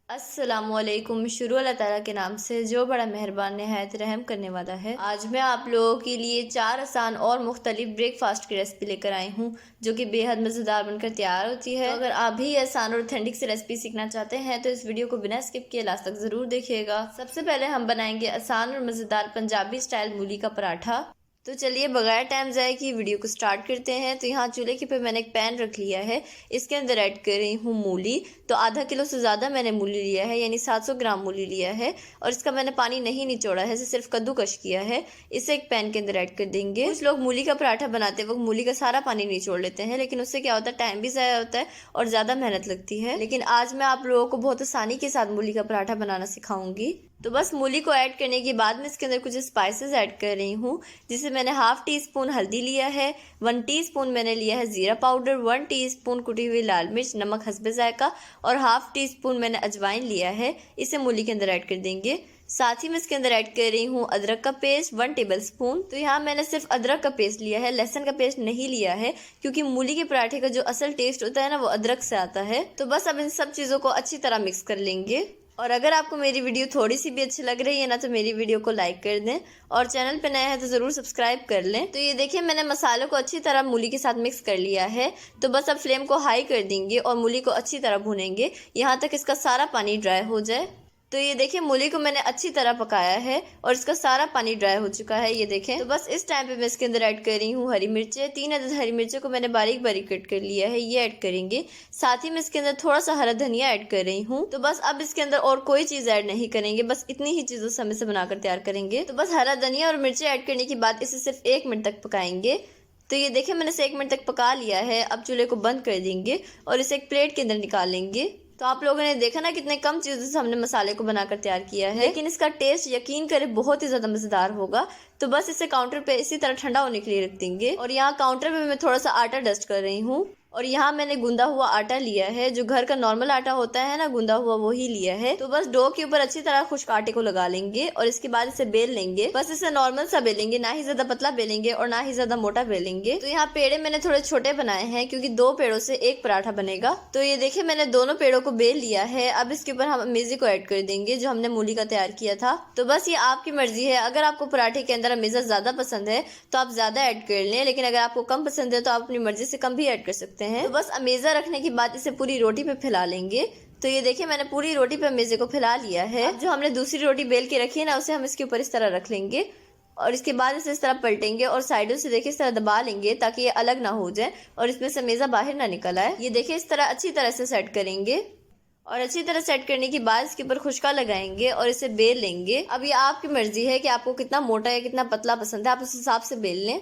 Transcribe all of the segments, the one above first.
अस्सलामुअलैकुम। शुरू अल्लाह ताला के नाम से जो बड़ा मेहरबान निहायत रहम करने वाला है। आज मैं आप लोगों के लिए 4 आसान और मुख्तलिफ ब्रेकफास्ट की रेसिपी लेकर आई हूँ जो कि बेहद मज़ेदार बनकर तैयार होती है। तो अगर आप भी आसान और ऑथेंटिक से रेसिपी सीखना चाहते हैं तो इस वीडियो को बिना स्किप किए लास्ट तक ज़रूर देखिएगा। सबसे पहले हम बनाएंगे आसान और मज़ेदार पंजाबी स्टाइल मूली का पराठा। तो चलिए बगैर टाइम ज़ाया की वीडियो को स्टार्ट करते हैं। तो यहाँ चूल्हे के पे मैंने एक पैन रख लिया है, इसके अंदर ऐड कर रही हूँ मूली। तो आधा किलो से ज़्यादा मैंने मूली लिया है, यानी 700 ग्राम मूली लिया है और इसका मैंने पानी नहीं निचोड़ा है, इसे सिर्फ कद्दूकश किया है। इसे एक पैन के अंदर ऐड कर देंगे। कुछ लोग मूली का पराठा बनाते वक्त मूली का सारा पानी निचोड़ लेते हैं, लेकिन उससे क्या होता है, टाइम भी ज़ाया होता है और ज़्यादा मेहनत लगती है। लेकिन आज मैं आप लोगों को बहुत आसानी के साथ मूली का पराठा बनाना सिखाऊंगी। तो बस मूली को ऐड करने के बाद में इसके अंदर कुछ स्पाइसेस ऐड कर रही हूँ, जिसे मैंने हाफ टी स्पून हल्दी लिया है, 1 टीस्पून मैंने लिया है ज़ीरा पाउडर, 1 टीस्पून कुटी हुई लाल मिर्च, नमक हस्बे जायका और हाफ टी स्पून मैंने अजवाइन लिया है। इसे मूली के अंदर ऐड कर देंगे। साथ ही मैं इसके अंदर ऐड कर रही हूँ अदरक का पेस्ट 1 टेबल स्पून। तो यहाँ मैंने सिर्फ अदरक का पेस्ट लिया है, लहसुन का पेस्ट नहीं लिया है, क्योंकि मूली के पराठे का जो असल टेस्ट होता है ना, वो अदरक से आता है। तो बस अब इन सब चीज़ों को अच्छी तरह मिक्स कर लेंगे। और अगर आपको मेरी वीडियो थोड़ी सी भी अच्छी लग रही है ना, तो मेरी वीडियो को लाइक कर दें और चैनल पे नए हैं तो ज़रूर सब्सक्राइब कर लें। तो ये देखिए मैंने मसालों को अच्छी तरह मूली के साथ मिक्स कर लिया है। तो बस अब फ्लेम को हाई कर देंगे और मूली को अच्छी तरह भूनेंगे यहाँ तक इसका सारा पानी ड्राई हो जाए। तो ये देखिए मूली को मैंने अच्छी तरह पकाया है और इसका सारा पानी ड्राई हो चुका है, ये देखें। तो बस इस टाइम पे मैं इसके अंदर ऐड कर रही हूँ हरी मिर्चें। 3 अदद हरी मिर्चों को मैंने बारीक बारीक कट कर लिया है, ये ऐड करेंगे। साथ ही मैं इसके अंदर थोड़ा सा हरा धनिया ऐड कर रही हूँ। तो बस अब इसके अंदर और कोई चीज़ ऐड नहीं करेंगे, बस इतनी ही चीज़ों से हम इसे बनाकर तैयार करेंगे। तो बस हरा धनिया और मिर्चें ऐड करने के बाद इसे सिर्फ 1 मिनट तक पकाएंगे। तो ये देखिए मैंने इसे 1 मिनट तक पका लिया है। अब चूल्हे को बंद कर देंगे और इसे एक प्लेट के अंदर निकाल लेंगे। तो आप लोगों ने देखा ना कितने कम चीज़ों से हमने मसाले को बनाकर तैयार किया है, लेकिन इसका टेस्ट यकीन करें बहुत ही ज़्यादा मज़ेदार होगा। तो बस इसे काउंटर पे इसी तरह ठंडा होने के लिए रख देंगे। और यहाँ काउंटर पे मैं थोड़ा सा आटा डस्ट कर रही हूँ और यहाँ मैंने गूंदा हुआ आटा लिया है, जो घर का नॉर्मल आटा होता है ना, गूंदा हुआ वो ही लिया है। तो बस डो के ऊपर अच्छी तरह खुश्क आटे को लगा लेंगे और इसके बाद इसे बेल लेंगे। बस इसे नॉर्मल सा बेलेंगे, ना ही ज्यादा पतला बेलेंगे और ना ही ज्यादा मोटा बेलेंगे। तो यहाँ पेड़े मैंने थोड़े छोटे बनाए हैं, क्योंकि 2 पेड़ों से 1 पराठा बनेगा। तो ये देखिए मैंने दोनों पेड़ों को बेल लिया है। अब इसके ऊपर हम अमेज़ी को ऐड कर देंगे, जो हमने मूली का तैयार किया था। तो बस ये आपकी मर्जी है, अगर आपको पराठे के अंदर अमेज़ा ज्यादा पसंद है तो आप ज्यादा ऐड कर लें, लेकिन अगर आपको कम पसंद है तो आप अपनी मर्जी से कम भी ऐड कर सकते हैं। तो बस अमेज़ा रखने के बाद इसे पूरी रोटी पे फैला लेंगे। तो ये देखिए मैंने पूरी रोटी पे मेज़े को फैला लिया है। अब जो हमने दूसरी रोटी बेल के रखी है ना, उसे हम इसके ऊपर इस तरह रख लेंगे और इसके बाद इसे इस तरह पलटेंगे और साइडों से देखिए इस तरह दबा लेंगे, ताकि ये अलग ना हो जाए और इसमें से मेज़ा बाहर ना निकल आए। ये देखिए इस तरह अच्छी तरह से सेट करेंगे और अच्छी तरह सेट करने के बाद इसके ऊपर खुश्का लगाएंगे और इसे बेल लेंगे। अब ये आपकी मर्जी है कि आपको कितना मोटा या कितना पतला पसंद है, आप उस हिसाब से बेल लें।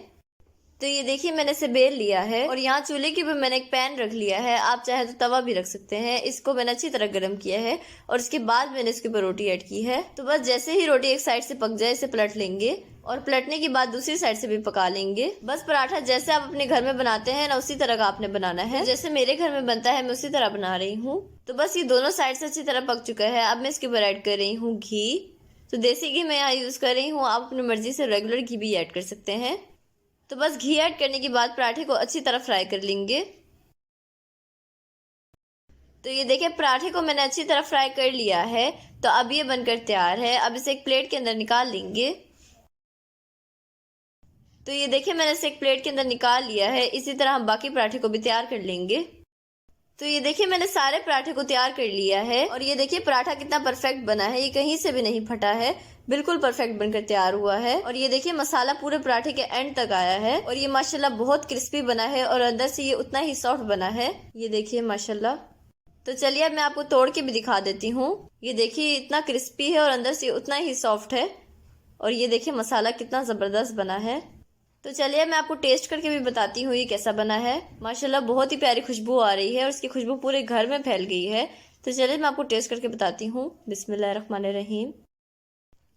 तो ये देखिए मैंने इसे बेल लिया है और यहाँ चूल्हे के ऊपर मैंने एक पैन रख लिया है, आप चाहे तो तवा भी रख सकते हैं। इसको मैंने अच्छी तरह गर्म किया है और इसके बाद मैंने इसके ऊपर रोटी ऐड की है। तो बस जैसे ही रोटी एक साइड से पक जाए इसे पलट लेंगे और पलटने के बाद दूसरी साइड से भी पका लेंगे। बस पराठा जैसे आप अपने घर में बनाते हैं ना, उसी तरह का आपने बनाना है। जैसे मेरे घर में बनता है मैं उसी तरह बना रही हूँ। तो बस ये दोनों साइड से अच्छी तरह पक चुका है। अब मैं इसके ऊपर ऐड कर रही हूँ घी। तो देसी घी मैं यहाँ यूज कर रही हूँ, आप अपनी मर्जी से रेगुलर घी भी ऐड कर सकते हैं। तो बस घी ऐड करने के बाद पराठे को अच्छी तरह फ्राई कर लेंगे। तो ये देखिए पराठे को मैंने अच्छी तरह फ्राई कर लिया है। तो अब ये बनकर तैयार है। अब इसे एक प्लेट के अंदर निकाल लेंगे। तो ये देखिए मैंने इसे एक प्लेट के अंदर निकाल लिया है। इसी तरह हम बाकी पराठे को भी तैयार कर लेंगे। तो ये देखिए मैंने सारे पराठे को तैयार कर लिया है और ये देखिए पराठा कितना परफेक्ट बना है, ये कहीं से भी नहीं फटा है, बिल्कुल परफेक्ट बनकर तैयार हुआ है। और ये देखिए मसाला पूरे पराठे के एंड तक आया है और ये माशाल्लाह बहुत क्रिस्पी बना है और अंदर से ये उतना ही सॉफ्ट बना है, ये देखिए माशाल्लाह। तो चलिए अब मैं आपको तोड़ के भी दिखा देती हूँ। ये देखिए इतना क्रिस्पी है और अंदर से उतना ही सॉफ्ट है और ये देखिए मसाला कितना ज़बरदस्त बना है। तो चलिए मैं आपको टेस्ट करके भी बताती हूँ ये कैसा बना है। माशाल्लाह बहुत ही प्यारी खुशबू आ रही है और उसकी खुशबू पूरे घर में फैल गई है। तो चलिए मैं आपको टेस्ट करके बताती हूँ। बिस्मिल्लाहिर्रहमानिर्रहीम।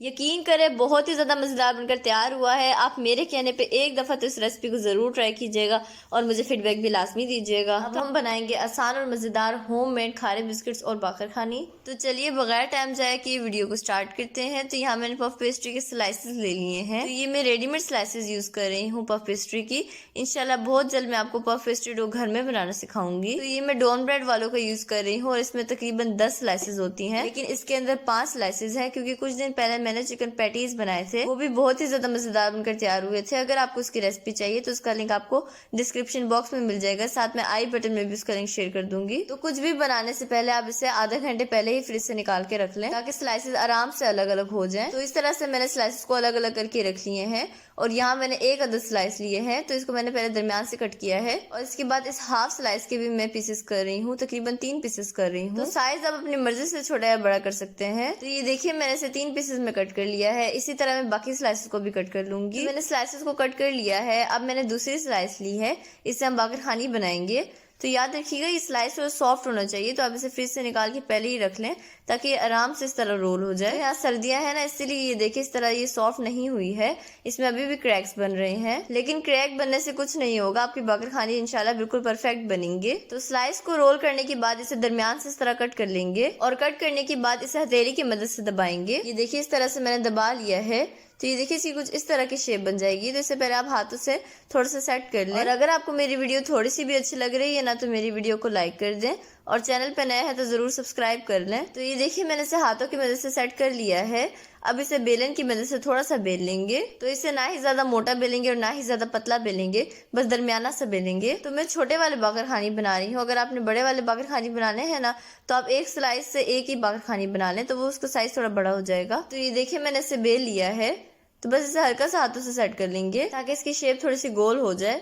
यकीन करें बहुत ही ज़्यादा मज़ेदार बनकर तैयार हुआ है। आप मेरे कहने पे एक दफ़ा तो इस रेसिपी को ज़रूर ट्राई कीजिएगा और मुझे फीडबैक भी लाजमी दीजिएगा। अब हम बनाएंगे आसान और मज़ेदार होममेड खारे बिस्किट्स और बाकर खानी। तो चलिए बगैर टाइम जाए कि वीडियो को स्टार्ट करते हैं। तो यहाँ मैंने पफ पेस्ट्री के स्लाइसेस ले लिए हैं। तो ये मैं रेडीमेड स्लाइसेस यूज़ कर रही हूँ पफ पेस्ट्री की। इंशाल्लाह बहुत जल्द मैं आपको पफ पेस्ट्री डो घर में बनाना सिखाऊंगी। तो ये मैं डॉन ब्रेड वालों का यूज़ कर रही हूँ और इसमें तकरीबन 10 स्लाइसेस होती हैं, लेकिन इसके अंदर 5 स्लाइसेस हैं क्योंकि कुछ दिन पहले मैंने चिकन पैटीज बनाए थे, वो भी बहुत ही ज्यादा मजेदार बनकर तैयार हुए थे। अगर आपको उसकी रेसिपी चाहिए तो उसका लिंक आपको डिस्क्रिप्शन बॉक्स में मिल जाएगा, साथ में आई बटन में भी उसका लिंक शेयर कर दूंगी। तो कुछ भी बनाने से पहले आप इसे आधा घंटे पहले ही फ्रिज से निकाल के रख लें ताकि स्लाइसेस आराम से अलग अलग हो जाएं। तो इस तरह से मैंने स्लाइसेस को अलग अलग करके रख लिए हैं और यहाँ मैंने एक अदद स्लाइस लिए हैं। तो इसको मैंने पहले दरमियान से कट किया है और इसके बाद इस हाफ स्लाइस के भी मैं पीसेस कर रही हूँ, तकरीबन 3 पीसेस कर रही हूँ। तो साइज आप अपनी मर्जी से छोटा या बड़ा कर सकते हैं। तो ये देखिए मैंने इसे 3 पीसेस में कट कर लिया है। इसी तरह मैं बाकी स्लाइसेस को भी कट कर लूंगी। मैंने स्लाइसेस को कट कर लिया है। अब मैंने दूसरी स्लाइस ली है, इससे हम बाकर खानी बनाएंगे। तो याद रखिएगा ये स्लाइस थोड़ा सॉफ्ट होना चाहिए, तो आप इसे फ्रिज से निकाल के पहले ही रख लें ताकि ये आराम से इस तरह रोल हो जाए। यहाँ सर्दियां है ना, इसलिए ये देखिए इस तरह ये सॉफ्ट नहीं हुई है, इसमें अभी भी क्रैक्स बन रहे हैं। लेकिन क्रैक बनने से कुछ नहीं होगा, आपकी बाकर खानी इंशाल्लाह बिल्कुल परफेक्ट बनेंगे। तो स्लाइस को रोल करने के बाद इसे दरमियान से इस तरह कट कर लेंगे और कट करने के बाद इसे हथेली की मदद से दबाएंगे। ये देखिए इस तरह से मैंने दबा लिया है। तो ये देखिए इसकी कुछ इस तरह की शेप बन जाएगी। तो इससे पहले आप हाथों से थोड़ा सा सेट कर लें और अगर आपको मेरी वीडियो थोड़ी सी भी अच्छी लग रही है ना तो मेरी वीडियो को लाइक कर दें और चैनल पे नए हैं तो जरूर सब्सक्राइब कर लें। तो ये देखिए मैंने इसे हाथों की मदद से सेट कर लिया है। अब इसे बेलन की मदद से थोड़ा सा बेल लेंगे। तो इसे ना ही ज्यादा मोटा बेलेंगे और ना ही ज्यादा पतला बेलेंगे, बस दरमियाना सा बेलेंगे। तो मैं छोटे वाले बाकर खानी बना रही हूँ। अगर आपने बड़े वाले बाकर खानी बनाने हैं ना तो आप एक स्लाइस से एक ही बाकर खानी बना लें, तो वो उसका साइज थोड़ा बड़ा हो जाएगा। तो ये देखिए मैंने इसे बेल लिया है। तो बस इसे हल्का सा हाथों से सेट कर लेंगे ताकि इसकी शेप थोड़ी सी गोल हो जाए।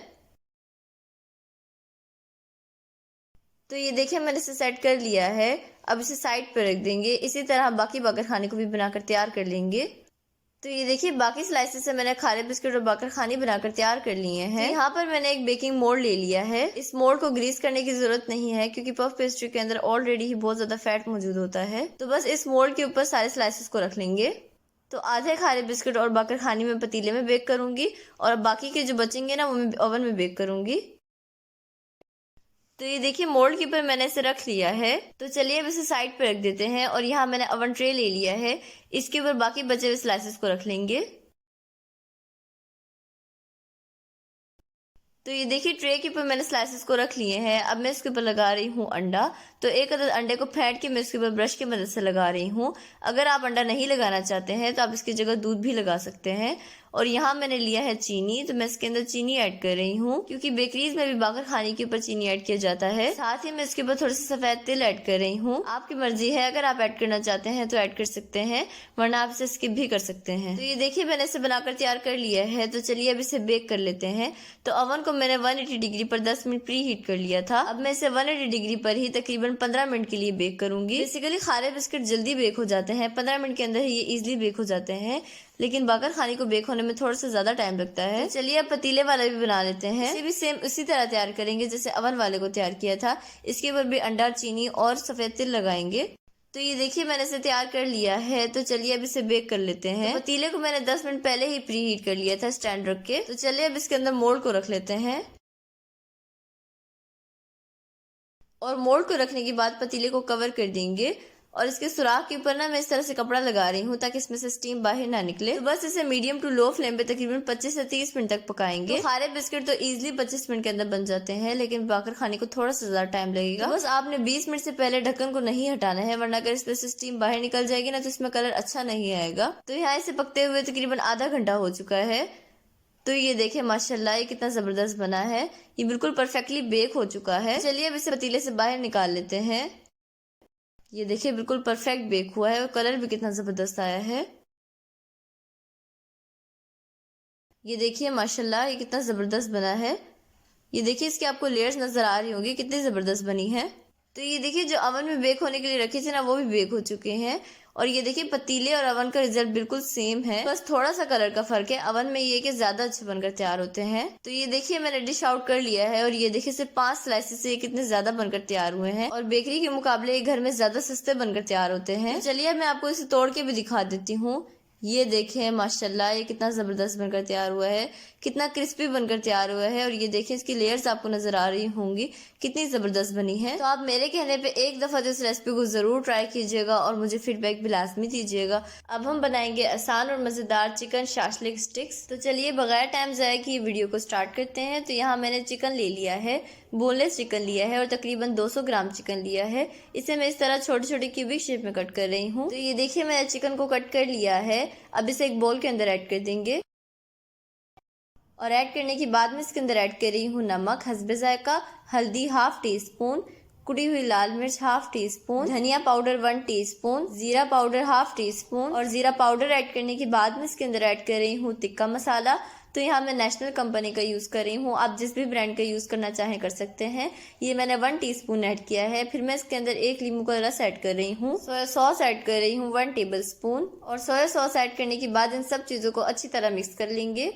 तो ये देखिए मैंने इसे सेट कर लिया है। अब इसे साइड पर रख देंगे। इसी तरह बाकी बाकर खाने को भी बनाकर तैयार कर लेंगे। तो ये देखिए बाकी स्लाइसेस से मैंने खारे बिस्किट और बाकर खानी बनाकर तैयार कर लिए हैं। तो यहाँ पर मैंने एक बेकिंग मोल्ड ले लिया है। इस मोल्ड को ग्रीस करने की जरूरत नहीं है क्योंकि पफ पेस्ट्री के अंदर ऑलरेडी ही बहुत ज्यादा फैट मौजूद होता है। तो बस इस मोल्ड के ऊपर सारे स्लाइसेस को रख लेंगे। तो आधे खारे बिस्किट और बाकर खानी में पतीले में बेक करूंगी और बाकी के जो बचेंगे ना वो मैं ओवन में बेक करूंगी। तो ये देखिए मोल्ड के ऊपर मैंने इसे रख लिया है। तो चलिए अब इसे साइड पे रख देते हैं और यहाँ मैंने ओवन ट्रे ले लिया है, इसके ऊपर बाकी बचे हुए स्लाइसेस को रख लेंगे। तो ये देखिए ट्रे के ऊपर मैंने स्लाइसेस को रख लिए हैं। अब मैं इसके ऊपर लगा रही हूँ अंडा। तो एक अदद अंडे को फेंट के मैं इसके ऊपर ब्रश की मदद से लगा रही हूँ। अगर आप अंडा नहीं लगाना चाहते हैं तो आप इसकी जगह दूध भी लगा सकते हैं। और यहाँ मैंने लिया है चीनी, तो मैं इसके अंदर चीनी ऐड कर रही हूँ क्योंकि बेकरीज में भी बाकर खाने के ऊपर चीनी ऐड किया जाता है। साथ ही मैं इसके ऊपर थोड़ा सा सफेद तिल ऐड कर रही हूँ। आपकी मर्जी है, अगर आप ऐड करना चाहते हैं तो ऐड कर सकते हैं, वरना आप इसे स्किप भी कर सकते हैं। तो ये देखिए मैंने इसे बनाकर तैयार कर लिया है। तो चलिए अब इसे बेक कर लेते हैं। तो ओवन को मैंने 180 डिग्री पर 10 मिनट प्री हीट कर लिया था। अब मैं इसे 180 डिग्री पर ही तकरीबन 15 मिनट के लिए बेक करूंगी। बेसिकली खारे बिस्किट जल्दी बेक हो जाते हैं, 15 मिनट के अंदर ये इजिली बेक हो जाते हैं, लेकिन बाकर खाने को बेक होने में थोड़ा सा ज्यादा टाइम लगता है। तो चलिए अब पतीले वाला भी बना लेते हैं। इसे भी सेम उसी तरह तैयार करेंगे जैसे ओवन वाले को तैयार किया था। इसके ऊपर भी अंडा, चीनी और सफेद तिल लगाएंगे। तो ये देखिए मैंने इसे तैयार कर लिया है। तो चलिए अब इसे बेक कर लेते हैं। तो पतीले को मैंने 10 मिनट पहले ही प्री हीट कर लिया था स्टैंड रख के। तो चलिए अब इसके अंदर मोल्ड को रख लेते हैं और मोल्ड को रखने के बाद पतीले को कवर कर देंगे और इसके सुराख के ऊपर ना मैं इस तरह से कपड़ा लगा रही हूँ ताकि इसमें से स्टीम बाहर ना निकले। तो बस इसे मीडियम टू लो फ्लेम पे तकरीबन 25 से 30 मिनट तक पकाएंगे। तो खारे बिस्किट तो इजीली 25 मिनट के अंदर बन जाते हैं, लेकिन बाकर खाने को थोड़ा सा ज्यादा टाइम लगेगा। तो बस आपने 20 मिनट से पहले ढक्कन को नहीं हटाना है, वरना अगर इसमें से स्टीम बाहर निकल जाएगी ना तो इसमें कलर अच्छा नहीं आएगा। तो यहाँ इसे पकते हुए तकरीबन आधा घंटा हो चुका है। तो ये देखे माशाल्लाह ये कितना जबरदस्त बना है, ये बिल्कुल परफेक्टली बेक हो चुका है। चलिए अब इसे पतीले से बाहर निकाल लेते हैं। ये देखिए बिल्कुल परफेक्ट बेक हुआ है और कलर भी कितना जबरदस्त आया है। ये देखिए माशाल्लाह ये कितना जबरदस्त बना है। ये देखिए इसकी आपको लेयर्स नजर आ रही होंगी कितनी जबरदस्त बनी है। तो ये देखिए जो ओवन में बेक होने के लिए रखे थे ना वो भी बेक हो चुके हैं। और ये देखिए पतीले और ओवन का रिजल्ट बिल्कुल सेम है, बस थोड़ा सा कलर का फर्क है। ओवन में ये कि ज्यादा अच्छे बनकर तैयार होते हैं। तो ये देखिए मैंने डिश आउट कर लिया है और ये देखिए सिर्फ 5 स्लाइसेस से ये कितने ज्यादा बनकर तैयार हुए हैं और बेकरी के मुकाबले ये घर में ज्यादा सस्ते बनकर तैयार होते हैं। तो चलिए मैं आपको इसे तोड़ के भी दिखा देती हूँ। ये देखें माशाल्लाह, ये कितना ज़बरदस्त बनकर तैयार हुआ है, कितना क्रिस्पी बनकर तैयार हुआ है। और ये देखें इसकी लेयर्स आपको नज़र आ रही होंगी कितनी ज़बरदस्त बनी है। तो आप मेरे कहने पे एक दफ़ा तो इस रेसिपी को ज़रूर ट्राई कीजिएगा और मुझे फीडबैक भी लाजमी दीजिएगा। अब हम बनाएंगे आसान और मज़ेदार चिकन शाशलिक स्टिक्स। तो चलिए बगैर टाइम ज़ाया किए वीडियो को स्टार्ट करते हैं। तो यहाँ मैंने चिकन ले लिया है, बोनलेस चिकन लिया है और तकरीबन 200 ग्राम चिकन लिया है। इसे मैं इस तरह छोटे छोटे क्यूबिक शेप में कट कर रही हूँ। तो ये देखिए मैंने चिकन को कट कर लिया है। अब इसे एक बोल के अंदर ऐड कर देंगे और ऐड करने के बाद में इसके अंदर ऐड कर रही हूँ नमक हस्बे जायका, हल्दी हाफ टी स्पून, कुटी हुई लाल मिर्च हाफ टी स्पून, धनिया पाउडर 1 टीस्पून, जीरा पाउडर हाफ टी स्पून। और जीरा पाउडर ऐड करने के बाद में इसके अंदर ऐड कर रही हूँ तिक्का मसाला। तो यहाँ मैं नेशनल कंपनी का यूज़ कर रही हूँ, आप जिस भी ब्रांड का यूज़ करना चाहें कर सकते हैं। ये मैंने 1 टीस्पून ऐड किया है। फिर मैं इसके अंदर 1 लींबू का रस ऐड कर रही हूँ। सोया सॉस ऐड कर रही हूँ 1 टेबल स्पून। और सोया सॉस ऐड करने के बाद इन सब चीज़ों को अच्छी तरह मिक्स कर लेंगे।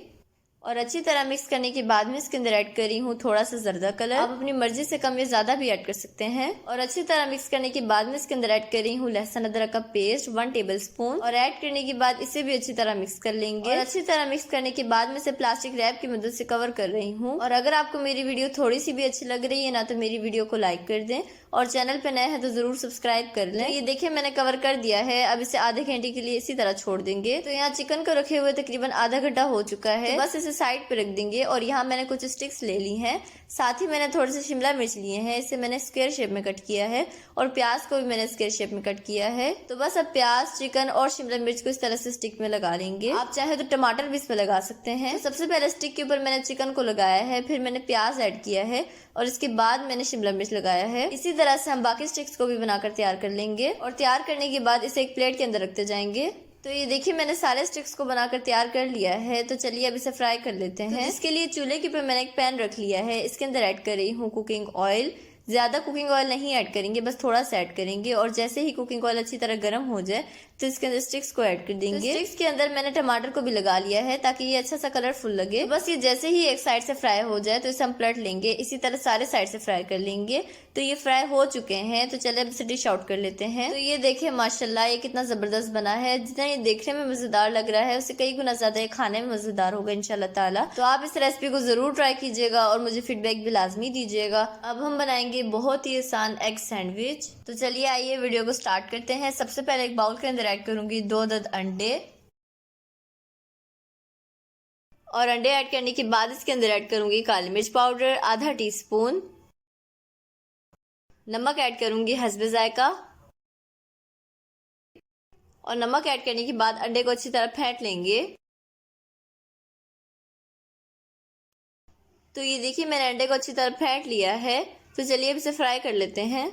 और अच्छी तरह मिक्स करने के बाद में इसके अंदर ऐड कर रही हूँ थोड़ा सा जर्दा कलर, आप अपनी मर्जी से कम या ज्यादा भी ऐड कर सकते हैं। और अच्छी तरह मिक्स करने के बाद में इसके अंदर ऐड कर रही हूँ लहसुन अदरक का पेस्ट 1 टेबल स्पून। और ऐड करने के बाद इसे भी अच्छी तरह मिक्स कर लेंगे। और अच्छी तरह मिक्स करने के बाद में इसे प्लास्टिक रैप की मदद से कवर कर रही हूँ। और अगर आपको मेरी वीडियो थोड़ी सी भी अच्छी लग रही है ना, तो मेरी वीडियो को लाइक कर दें और चैनल पे नए हैं तो जरूर सब्सक्राइब कर लें। ये देखिए मैंने कवर कर दिया है। अब इसे आधे घंटे के लिए इसी तरह छोड़ देंगे। तो यहाँ चिकन को रखे हुए तकरीबन आधा घंटा हो चुका है। तो बस इसे साइड पे रख देंगे। और यहाँ मैंने कुछ स्टिक्स ले ली हैं, साथ ही मैंने थोड़े से शिमला मिर्च लिए हैं, इसे मैंने स्क्वायर शेप में कट किया है। और प्याज को भी मैंने स्क्वायर शेप में कट किया है। तो बस अब प्याज, चिकन और शिमला मिर्च को इस तरह से स्टिक में लगा लेंगे। आप चाहे तो टमाटर भी इसमें लगा सकते हैं। तो सबसे पहले स्टिक के ऊपर मैंने चिकन को लगाया है, फिर मैंने प्याज ऐड किया है और इसके बाद मैंने शिमला मिर्च लगाया है। इसी तरह से हम बाकी स्टिक्स को भी बनाकर तैयार कर लेंगे। और तैयार करने के बाद इसे एक प्लेट के अंदर रखते जाएंगे। तो ये देखिए मैंने सारे स्टिक्स को बनाकर तैयार कर लिया है। तो चलिए अब इसे फ्राई कर लेते हैं। तो इसके लिए चूल्हे के ऊपर मैंने एक पैन रख लिया है, इसके अंदर ऐड कर रही हूँ कुकिंग ऑयल। ज्यादा कुकिंग ऑयल नहीं ऐड करेंगे, बस थोड़ा सा ऐड करेंगे। और जैसे ही कुकिंग ऑयल अच्छी तरह गर्म हो जाए तो इसके अंदर स्टिक्स को ऐड कर देंगे। तो स्टिक्स के अंदर मैंने टमाटर को भी लगा लिया है ताकि ये अच्छा सा कलरफुल लगे। बस ये जैसे ही एक साइड से फ्राई हो जाए तो इसे हम पलट लेंगे। इसी तरह सारे साइड से फ्राई कर लेंगे। तो ये फ्राई हो चुके हैं। तो चलिए अब इसे डिश आउट कर लेते हैं। तो ये देखिए माशाल्लाह ये कितना जबरदस्त बना है। जितना ये देखने में मजेदार लग रहा है उससे कई गुना ज्यादा ये खाने में मजेदार होगा इंशाल्लाह ताला। तो आप इस रेसिपी को जरूर ट्राई कीजिएगा और मुझे फीडबैक भी लाजमी दीजिएगा। अब हम बनाएंगे बहुत ही आसान एग सैंडविच। तो चलिए आइए वीडियो को स्टार्ट करते हैं। सबसे पहले एक बाउल के अंदर ऐड करूंगी 2 अदद अंडे। और अंडे ऐड करने के बाद इसके अंदर ऐड करूंगी काली मिर्च पाउडर आधा टीस्पून, नमक ऐड करूंगी हस्बे जायका। और नमक ऐड करने के बाद अंडे को अच्छी तरह फेंट लेंगे। तो ये देखिए मैंने अंडे को अच्छी तरह फेंट लिया है। तो चलिए अब इसे फ्राई कर लेते हैं।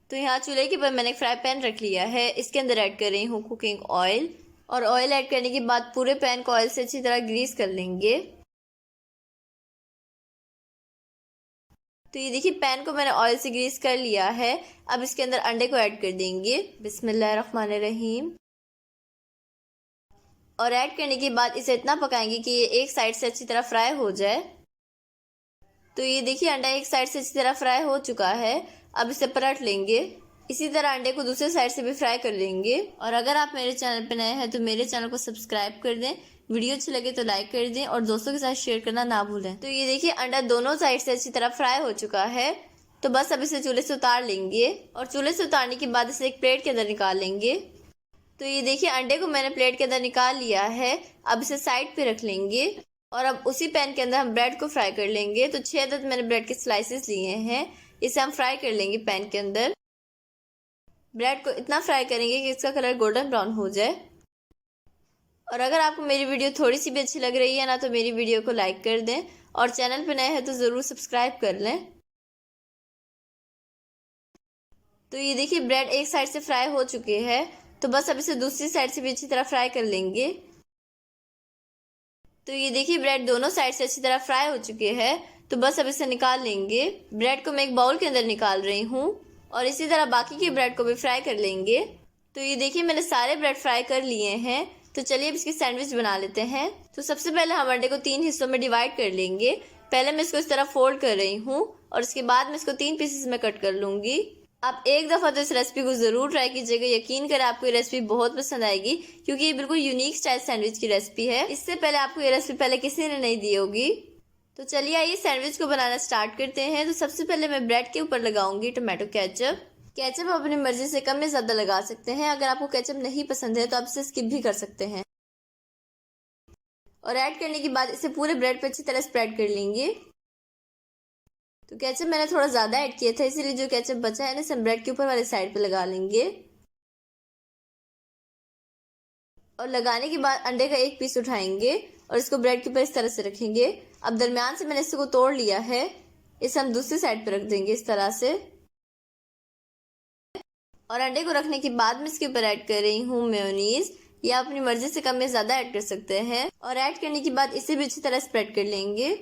तो यहाँ चूल्हे के ऊपर मैंने एक फ्राई पैन रख लिया है, इसके अंदर ऐड कर रही हूँ कुकिंग ऑयल। और ऑयल ऐड करने के बाद पूरे पैन को ऑयल से अच्छी तरह ग्रीस कर लेंगे। तो ये देखिए पैन को मैंने ऑयल से ग्रीस कर लिया है। अब इसके अंदर अंडे को ऐड कर देंगे, बिस्मिल्लाहिर्रहमानिर्रहीम। और ऐड करने के बाद इसे इतना पकाएंगे कि ये एक साइड से अच्छी तरह फ्राई हो जाए। तो ये देखिए अंडा एक साइड से अच्छी तरह फ्राई हो चुका है। अब इसे पलट लेंगे। इसी तरह अंडे को दूसरे साइड से भी फ्राई कर लेंगे। और अगर आप मेरे चैनल पर नए हैं तो मेरे चैनल को सब्सक्राइब कर दें, वीडियो अच्छी लगे तो लाइक कर दें और दोस्तों के साथ शेयर करना ना भूलें। तो ये देखिए अंडा दोनों साइड से अच्छी तरह फ्राई हो चुका है। तो बस अब इसे चूल्हे से उतार लेंगे। और चूल्हे से उतारने के बाद इसे एक प्लेट के अंदर निकाल लेंगे। तो ये देखिए अंडे को मैंने प्लेट के अंदर निकाल लिया है। अब इसे साइड पे रख लेंगे। और अब उसी पैन के अंदर हम ब्रेड को फ्राई कर लेंगे। तो 6 अदद मैंने ब्रेड के स्लाइसेस लिए हैं, इसे हम फ्राई कर लेंगे पैन के अंदर। ब्रेड को इतना फ्राई करेंगे कि इसका कलर गोल्डन ब्राउन हो जाए। और अगर आपको मेरी वीडियो थोड़ी सी भी अच्छी लग रही है ना, तो मेरी वीडियो को लाइक कर दें और चैनल पर नए हैं तो ज़रूर सब्सक्राइब कर लें। तो ये देखिए ब्रेड एक साइड से फ्राई हो चुके हैं। तो बस अब इसे दूसरी साइड से भी अच्छी तरह फ्राई कर लेंगे। तो ये देखिए ब्रेड दोनों साइड से अच्छी तरह फ्राई हो चुके हैं। तो बस अब इसे निकाल लेंगे। ब्रेड को मैं एक बाउल के अंदर निकाल रही हूँ। और इसी तरह बाकी के ब्रेड को भी फ्राई कर लेंगे। तो ये देखिए मैंने सारे ब्रेड फ्राई कर लिए हैं। तो चलिए अब इसकी सैंडविच बना लेते हैं। तो सबसे पहले हम अंडे को 3 हिस्सों में डिवाइड कर लेंगे। पहले मैं इसको इस तरह फोल्ड कर रही हूँ और उसके बाद मैं इसको 3 पीसेस में कट कर लूंगी। आप एक दफ़ा तो इस रेसिपी को ज़रूर ट्राई कीजिएगा। यकीन करें आपको ये रेसिपी बहुत पसंद आएगी, क्योंकि ये बिल्कुल यूनिक स्टाइल सैंडविच की रेसिपी है। इससे पहले आपको ये रेसिपी पहले किसी ने नहीं दी होगी। तो चलिए आइए सैंडविच को बनाना स्टार्ट करते हैं। तो सबसे पहले मैं ब्रेड के ऊपर लगाऊंगी टोमेटो केचप। केचप आप अपनी मर्जी से कम या ज़्यादा लगा सकते हैं। अगर आपको केचप नहीं पसंद है तो आप इसे स्किप भी कर सकते हैं। और ऐड करने के बाद इसे पूरे ब्रेड पे अच्छी तरह स्प्रेड कर लेंगे। तो केचप मैंने थोड़ा ज़्यादा ऐड किया था, इसीलिए जो केचप बचा है ना इसे ब्रेड के ऊपर वाले साइड पे लगा लेंगे। और लगाने के बाद अंडे का एक पीस उठाएंगे और इसको ब्रेड के ऊपर इस तरह से रखेंगे। अब दरमियान से मैंने इसको तोड़ लिया है, इसे हम दूसरी साइड पे रख देंगे इस तरह से। और अंडे को रखने के बाद मैं इसके ऊपर ऐड कर रही हूँ मेयोनीज। या अपनी मर्जी से कम या ज़्यादा ऐड कर सकते हैं। और ऐड करने के बाद इसे भी अच्छी तरह स्प्रेड कर लेंगे।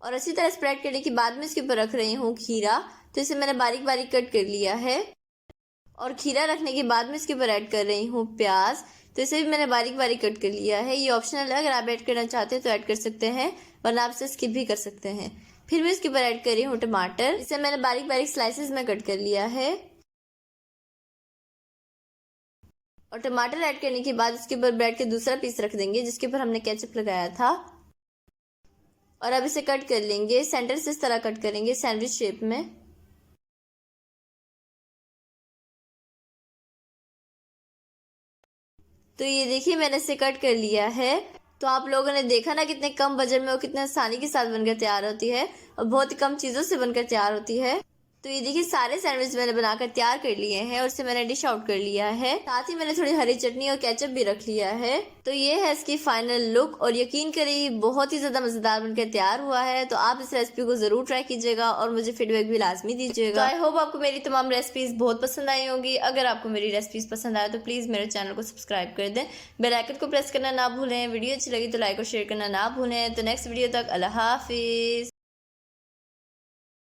और अच्छी तरह स्प्रेड करने के बाद में इसके ऊपर रख रही हूँ खीरा। तो इसे मैंने बारीक बारीक कट कर लिया है। और खीरा रखने के बाद में इसके ऊपर ऐड कर रही हूँ प्याज। तो इसे भी मैंने बारीक बारीक कट कर लिया है। ये ऑप्शनल है, अगर आप ऐड करना चाहते हैं तो ऐड कर सकते हैं, वरना आप इसे स्किप भी कर सकते हैं। फिर मैं इसके ऊपर ऐड कर रही हूँ टमाटर। इसे मैंने बारीक बारीक स्लाइसेस में कट कर लिया है। और टमाटर ऐड करने के बाद इसके ऊपर ब्रेड के दूसरा पीस रख देंगे जिसके ऊपर हमने केचप लगाया था। और अब इसे कट कर लेंगे, सेंटर से इस तरह कट करेंगे सैंडविच शेप में। तो ये देखिए मैंने इसे कट कर लिया है। तो आप लोगों ने देखा ना कितने कम बजट में और कितने आसानी के साथ बनकर तैयार होती है और बहुत ही कम चीज़ों से बनकर तैयार होती है। तो ये देखिए सारे सैंडविच मैंने बनाकर तैयार कर लिए हैं और इसे मैंने डिश आउट कर लिया है। साथ ही मैंने थोड़ी हरी चटनी और केचप भी रख लिया है। तो ये है इसकी फाइनल लुक। और यकीन करिए बहुत ही ज़्यादा मज़ेदार बनकर तैयार हुआ है। तो आप इस रेसिपी को ज़रूर ट्राई कीजिएगा और मुझे फीडबैक भी लाजमी दीजिएगा। तो आई होप आपको मेरी तमाम रेसिपीज़ बहुत पसंद आई होंगी। अगर आपको मेरी रेसिपीज़ पसंद आए तो प्लीज़ मेरे चैनल को सब्सक्राइब कर दें, बेल आइकन को प्रेस करना ना भूलें। वीडियो अच्छी लगी तो लाइक और शेयर करना ना भूलें। तो नेक्स्ट वीडियो तक अल्लाह हाफिज़।